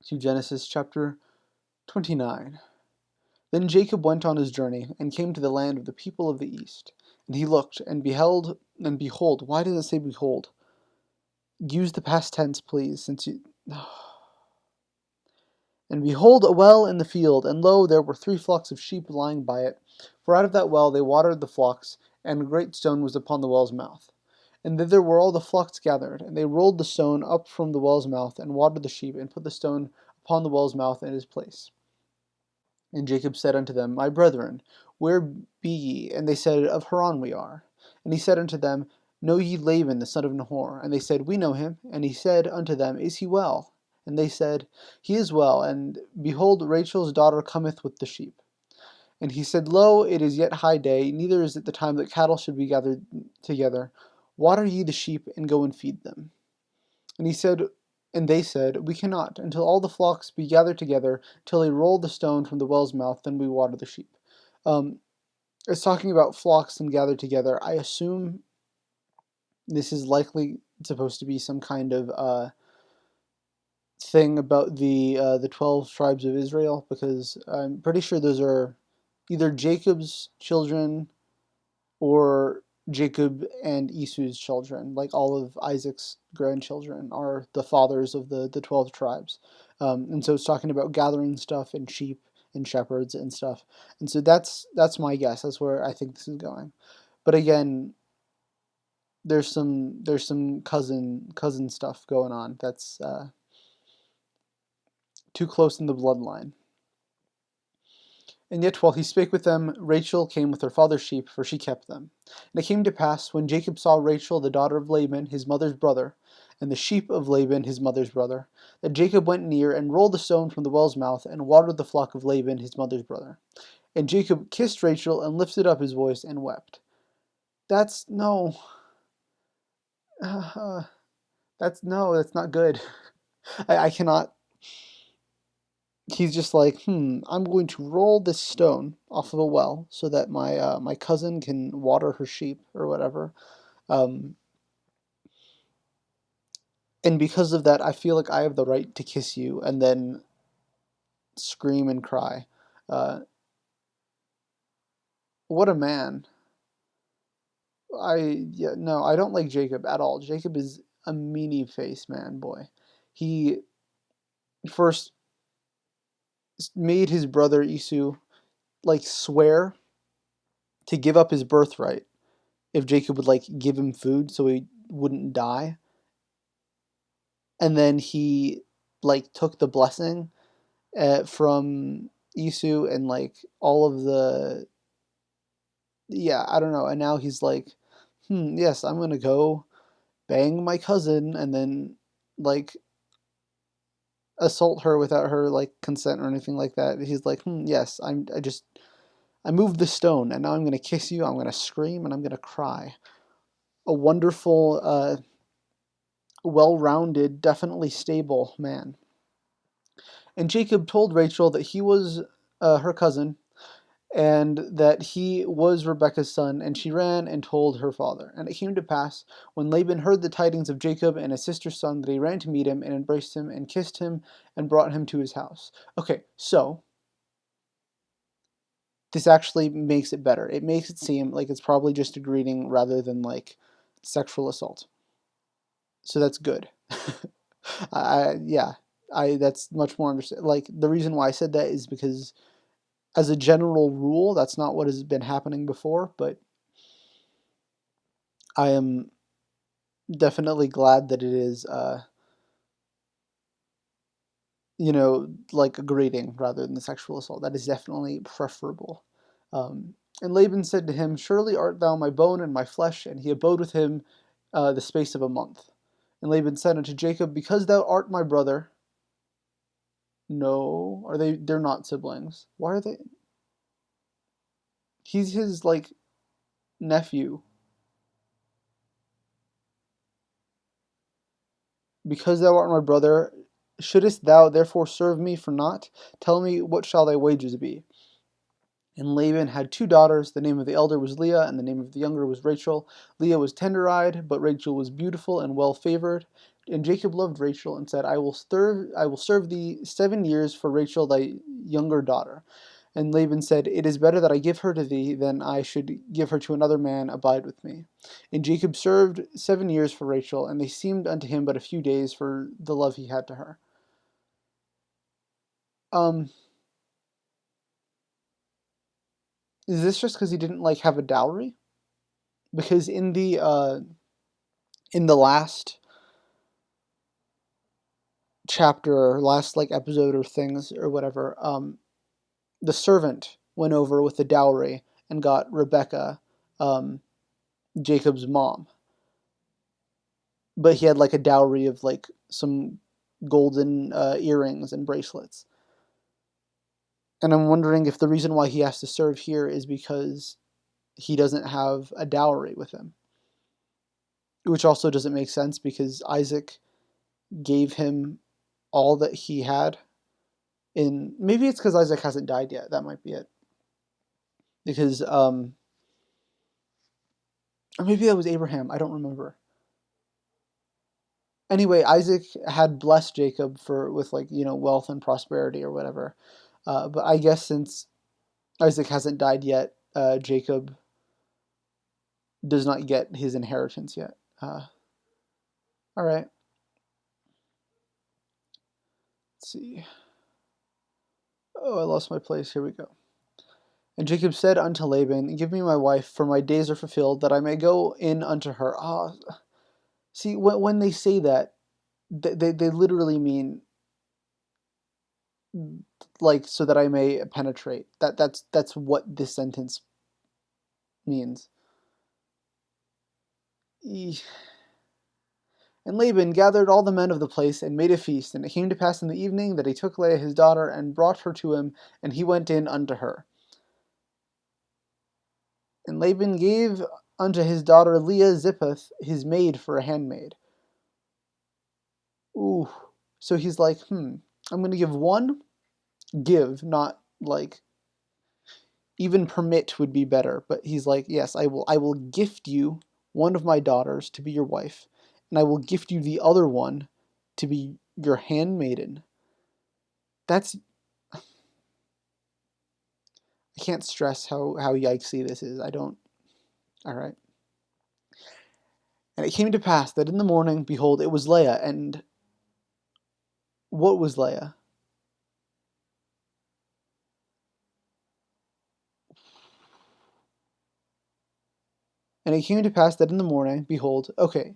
to Genesis chapter 29. Then Jacob went on his journey, and came to the land of the people of the east. And he looked, and beheld, and behold. Why does it say behold? Use the past tense, please, since you... And behold, a well in the field, and lo, there were 3 flocks of sheep lying by it. For out of that well they watered the flocks, and a great stone was upon the well's mouth. And thither were all the flocks gathered, and they rolled the stone up from the well's mouth, and watered the sheep, and put the stone upon the well's mouth in his place. And Jacob said unto them, My brethren, where be ye? And they said, Of Haran we are. And he said unto them, Know ye Laban the son of Nahor? And they said, We know him. And he said unto them, Is he well? And they said, He is well, and behold, Rachel's daughter cometh with the sheep. And he said, Lo, it is yet high day, neither is it the time that cattle should be gathered together. Water ye the sheep, and go and feed them. And he said, and they said, We cannot, until all the flocks be gathered together, till they roll the stone from the well's mouth, then we water the sheep. It's talking about flocks and gathered together. I assume this is likely supposed to be some kind of thing about the 12 tribes of Israel, because I'm pretty sure those are either Jacob's children or Jacob and Esau's children. Like all of Isaac's grandchildren are the fathers of the 12 tribes. And so it's talking about gathering stuff and sheep and shepherds and stuff. And so that's my guess. That's where I think this is going. But again, there's some cousin stuff going on that's too close in the bloodline. And yet while he spake with them, Rachel came with her father's sheep, for she kept them. And it came to pass, when Jacob saw Rachel the daughter of Laban his mother's brother, and the sheep of Laban his mother's brother, that Jacob went near, and rolled the stone from the well's mouth, and watered the flock of Laban his mother's brother. And Jacob kissed Rachel, and lifted up his voice, and wept. That's no. That's not good. I cannot. He's just like, I'm going to roll this stone off of a well so that my cousin can water her sheep or whatever. And because of that, I feel like I have the right to kiss you and then scream and cry. What a man. No, I don't like Jacob at all. Jacob is a meanie face man, boy. He first made his brother Esau like swear to give up his birthright if Jacob would like give him food so he wouldn't die. And then he like took the blessing from Esau and like all of the I don't know. And now he's like, yes, I'm gonna go bang my cousin and then like assault her without her like consent or anything like that. He's like, yes, I moved the stone and now I'm gonna kiss you. I'm gonna scream and I'm gonna cry. A wonderful, well-rounded, definitely stable man. And Jacob told Rachel that he was her cousin, and that he was Rebekah's son, and she ran and told her father. And it came to pass, when Laban heard the tidings of Jacob and his sister's son, that he ran to meet him, and embraced him, and kissed him, and brought him to his house. Okay, so this actually makes it better. It makes it seem like it's probably just a greeting rather than like sexual assault. So that's good. That's much more understand. Like the reason why I said that is because as a general rule, that's not what has been happening before, but I am definitely glad that it is, like a greeting rather than the sexual assault. That is definitely preferable. And Laban said to him, Surely art thou my bone and my flesh, and he abode with him the space of a month. And Laban said unto Jacob, Because thou art my brother. No, they're not siblings. Why are they? He's his, like, nephew. Because thou art my brother, shouldest thou therefore serve me for naught? Tell me, what shall thy wages be? And Laban had 2 daughters. The name of the elder was Leah, and the name of the younger was Rachel. Leah was tender-eyed, but Rachel was beautiful and well-favored. And Jacob loved Rachel and said, I will serve thee 7 years for Rachel thy younger daughter. And Laban said, It is better that I give her to thee than I should give her to another man. Abide with me. And Jacob served 7 years for Rachel, and they seemed unto him but a few days for the love he had to her. Is this just because he didn't like have a dowry? Because in the last chapter or last like episode or things or whatever, the servant went over with the dowry and got Rebecca, Jacob's mom. But he had like a dowry of like some golden earrings and bracelets. And I'm wondering if the reason why he has to serve here is because he doesn't have a dowry with him. Which also doesn't make sense because Isaac gave him all that he had. Maybe it's because Isaac hasn't died yet. That might be it. Because or maybe that was Abraham. I don't remember. Anyway, Isaac had blessed Jacob with like wealth and prosperity or whatever. But I guess since Isaac hasn't died yet, Jacob does not get his inheritance yet. All right. Let's see. Oh, I lost my place. Here we go. And Jacob said unto Laban, Give me my wife, for my days are fulfilled, that I may go in unto her. See, when they say that, they literally mean like so that I may penetrate. That's what this sentence means. And Laban gathered all the men of the place and made a feast. And it came to pass in the evening that he took Leah his daughter and brought her to him, and he went in unto her. And Laban gave unto his daughter Leah Zippoth his maid for a handmaid. Ooh. So he's like, I'm going to give one. Give, not like even permit would be better. But he's like, yes, I will gift you one of my daughters to be your wife, and I will gift you the other one to be your handmaiden. That's... I can't stress how yikesy this is. I don't... Alright. And it came to pass that in the morning, behold, it was Leah, and... What was Leah? And it came to pass that in the morning, behold, okay.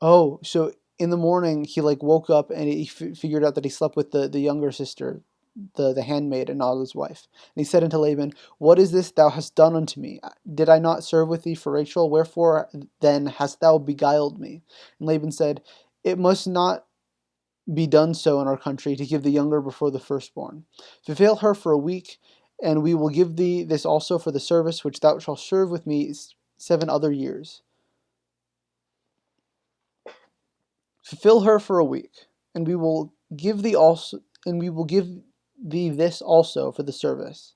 Oh, so in the morning he like woke up and he figured out that he slept with the younger sister, the handmaid, and not his wife. And he said unto Laban, What is this thou hast done unto me? Did I not serve with thee for Rachel? Wherefore then hast thou beguiled me? And Laban said, It must not be done so in our country, to give the younger before the firstborn. Fulfill her for a week, and we will give thee this also for the service which thou shalt serve with me 7 other years. Fulfill her for a week, and we will give thee this also for the service.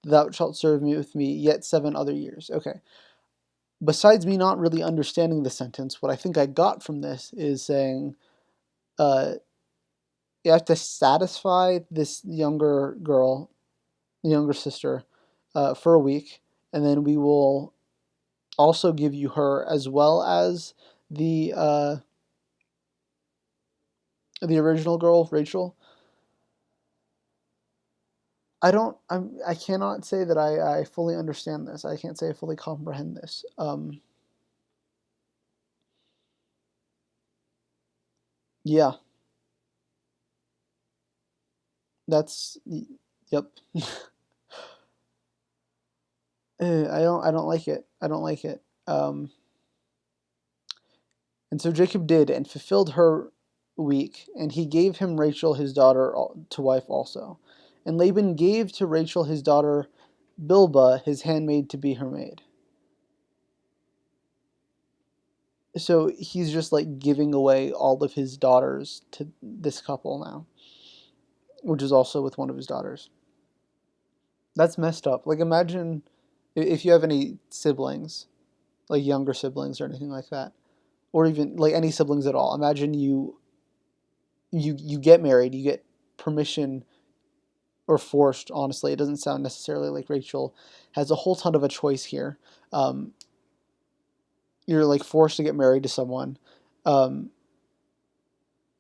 Thou shalt serve me with me yet 7 other years. Okay. Besides me not really understanding the sentence, what I think I got from this is saying, you have to satisfy this younger girl, the younger sister, for a week, and then we will also give you her as well as the original girl, Rachel. I cannot say that I fully understand this. I can't say I fully comprehend this. Yeah. That's, yep. I don't like it. I don't like it. And so Jacob did and fulfilled her week, and he gave him Rachel his daughter to wife also. And Laban gave to Rachel his daughter Bilhah his handmaid to be her maid. So he's just like giving away all of his daughters to this couple now, which is also with one of his daughters. That's messed up. Like, imagine if you have any siblings, like younger siblings or anything like that. or even like any siblings at all. Imagine you get married, you get permission or forced. Honestly, it doesn't sound necessarily like Rachel has a whole ton of a choice here. Um, you're like forced to get married to someone, um,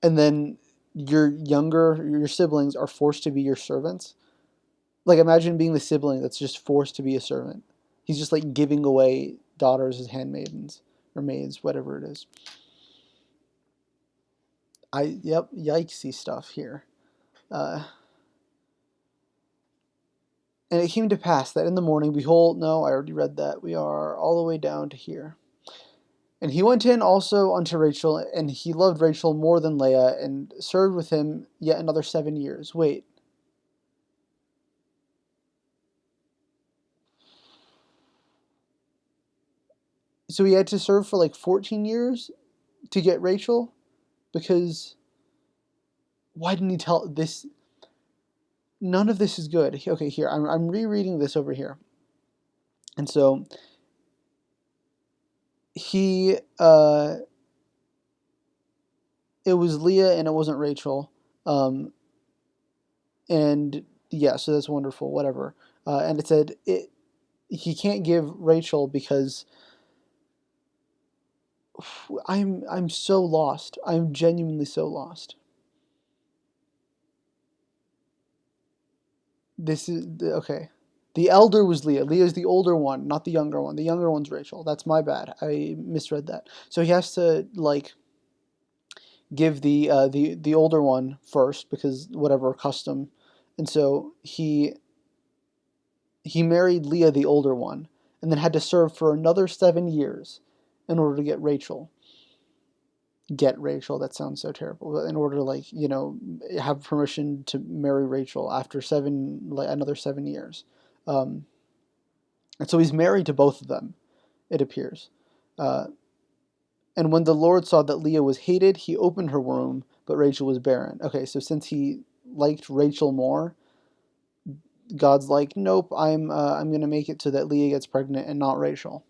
and then your siblings are forced to be your servants. Like imagine being the sibling that's just forced to be a servant. He's just like giving away daughters as handmaidens or maids, whatever it is. Yep, yikesy stuff here. Uh, and it came to pass that in the morning, behold, no, I already read that. We are all the way down to here. And he went in also unto Rachel, and he loved Rachel more than Leah, and served with him yet another 7 years. Wait. So he had to serve for like 14 years to get Rachel? Because why didn't he tell this? None of this is good. Okay, here, I'm rereading this over here. And so he, it was Leah and it wasn't Rachel. Um, and yeah, so that's wonderful, whatever. And it said he can't give Rachel because I'm so lost. I'm genuinely so lost. This is okay. The elder was Leah. Leah's the older one, not the younger one. The younger one's Rachel. That's my bad. I misread that. So he has to like give the older one first because whatever custom, and so he married Leah, the older one, and then had to serve for another 7 years in order to get Rachel. Get Rachel. That sounds so terrible. In order to like have permission to marry Rachel after another 7 years, um, and so he's married to both of them. It appears. Uh, and when the Lord saw that Leah was hated, he opened her womb, but Rachel was barren. Okay, so since he liked Rachel more, God's like, nope, I'm gonna make it so that Leah gets pregnant and not Rachel.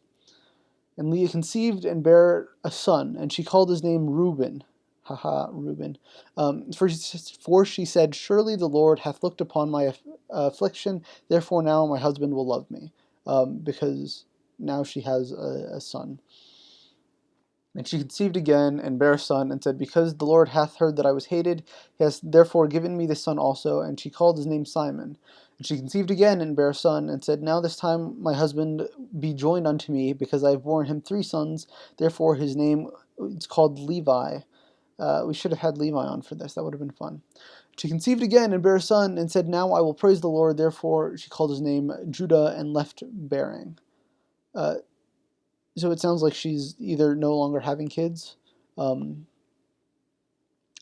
And Leah conceived and bare a son, and she called his name Reuben. Haha, Reuben. For she said, surely the Lord hath looked upon my affliction, therefore now my husband will love me. Because now she has a son. And she conceived again, and bare a son, and said, because the Lord hath heard that I was hated, he has therefore given me this son also. And she called his name Simon. And she conceived again, and bare a son, and said, now this time my husband be joined unto me, because I have borne him 3 sons. Therefore his name is called Levi. We should have had Levi on for this. That would have been fun. She conceived again, and bare a son, and said, now I will praise the Lord. Therefore she called his name Judah, and left bearing. Uh, so it sounds like she's either no longer having kids, um,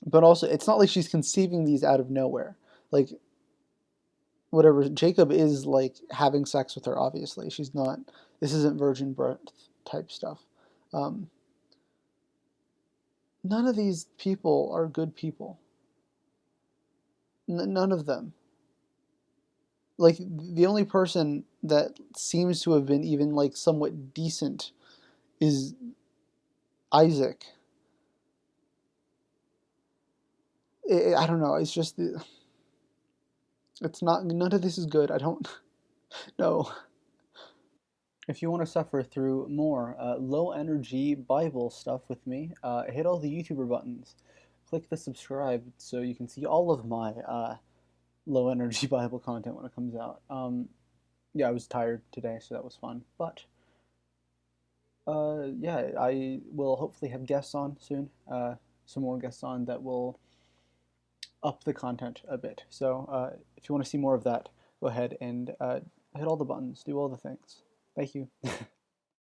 but also it's not like she's conceiving these out of nowhere. Like whatever, Jacob is like having sex with her. Obviously, she's not. This isn't virgin birth type stuff. Um, None of these people are good people. None of them. Like the only person that seems to have been even like somewhat decent is Isaac. I don't know. It's just it's not. None of this is good. I don't know. If you want to suffer through more low energy Bible stuff with me, hit all the YouTuber buttons. Click the subscribe so you can see all of my low energy Bible content when it comes out. Yeah, I was tired today, so that was fun. But yeah, I will hopefully have guests on soon. Some more guests on that will up the content a bit. So if you want to see more of that, go ahead and hit all the buttons, do all the things. Thank you.